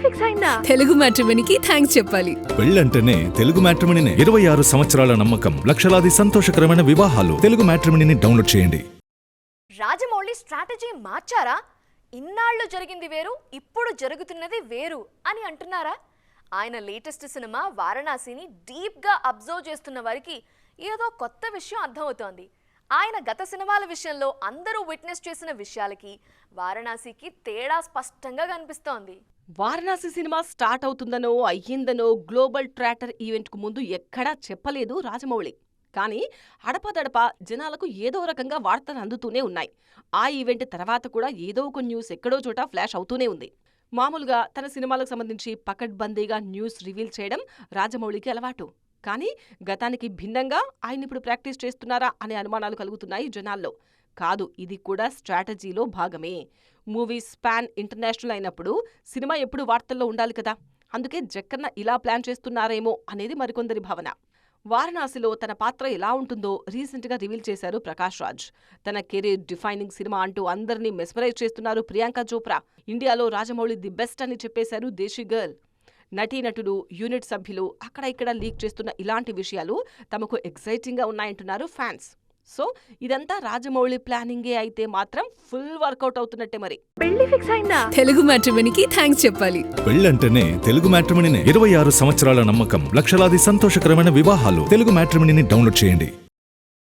Fix అయిందా? Telugu మ్యాట్రిమోనీకి thanks చెప్పాలి. పెళ్ళంటేనే తెలుగు మ్యాట్రిమోనీనే. 26 సంవత్సరాల నమ్మకం, లక్షలాది సంతోషకరమైన వివాహాలు. తెలుగు మ్యాట్రిమోనీని డౌన్లోడ్ చేయండి. రాజమౌళి స్ట్రాటజీ మార్చారా? ఇన్నాళ్ళు జరిగింది వేరు, ఇప్పుడు జరుగుతున్నది వేరు అని అంటున్నారా? ఆయన లేటెస్ట్ సినిమా వారణాసిని డీప్గా అబ్జర్వ్ చేస్తున్న వారికి ఏదో కొత్త విషయం అర్థమవుతోంది. ఆయన గత సినిమాల విషయంలో అందరూ విట్నెస్ చేసిన విషయాలకి వారణాసికి తేడా స్పష్టంగా కనిపిస్తోంది. వారణాసి సినిమా స్టార్ట్ అవుతుందనో అయ్యిందనో గ్లోబల్ ట్రాటర్ ఈవెంట్కు ముందు ఎక్కడా చెప్పలేదు రాజమౌళి. కానీ అడపదడప జనాలకు ఏదో రకంగా వార్తలు అందుతూనే ఉన్నాయి. ఆ ఈవెంట్ తర్వాత కూడా ఏదో ఒక న్యూస్ ఎక్కడో చోట ఫ్లాష్ అవుతూనే ఉంది. మామూలుగా తన సినిమాలకు సంబంధించి పకడ్బందీగా న్యూస్ రివీల్ చేయడం రాజమౌళికి అలవాటు. కానీ గతానికి భిన్నంగా ఆయన ఇప్పుడు ప్రాక్టీస్ చేస్తున్నారా అనే అనుమానాలు కలుగుతున్నాయి జనాల్లో. కాదు, ఇది కూడా స్ట్రాటజీలో భాగమే. మూవీస్ పాన్ ఇంటర్నేషనల్ అయినప్పుడు సినిమా ఎప్పుడు వార్తల్లో ఉండాలి కదా, అందుకే జక్కన్న ఇలా ప్లాన్ చేస్తున్నారేమో అనేది మరికొందరి భావన. వారణాసిలో తన పాత్ర ఎలా ఉంటుందో రీసెంట్గా రివీల్ చేశారు ప్రకాష్ రాజ్. తన కెరీర్ డిఫైనింగ్ సినిమా అంటూ అందరినీ మెస్మరైజ్ చేస్తున్నారు ప్రియాంక చోప్రా. ఇండియాలో రాజమౌళి ది బెస్ట్ అని చెప్పేశారు దేశీ గర్ల్. నటీనటులు, యూనిట్ సభ్యులు అక్కడ ఇక్కడ లీక్ చేస్తున్న ఇలాంటి విషయాలు తమకు ఎక్సైటింగ్గా ఉన్నాయంటున్నారు ఫ్యాన్స్. సో ఇదంతా రాజమౌళి ప్లానింగే అయితే మాత్రం ఫుల్ వర్కౌట్ అవుతున్నట్టే మరి. పెళ్లి ఫిక్స్ అయిందా? తెలుగు మ్యాట్రిమోనీకి థాంక్స్ చెప్పాలి. పెళ్ళంటేనే తెలుగు మ్యాట్రిమోనీనే. 26 సంవత్సరాల నమ్మకం, లక్షలాది సంతోషకరమైన వివాహాలు. తెలుగు మ్యాట్రిమోనీని డౌన్లోడ్ చేయండి.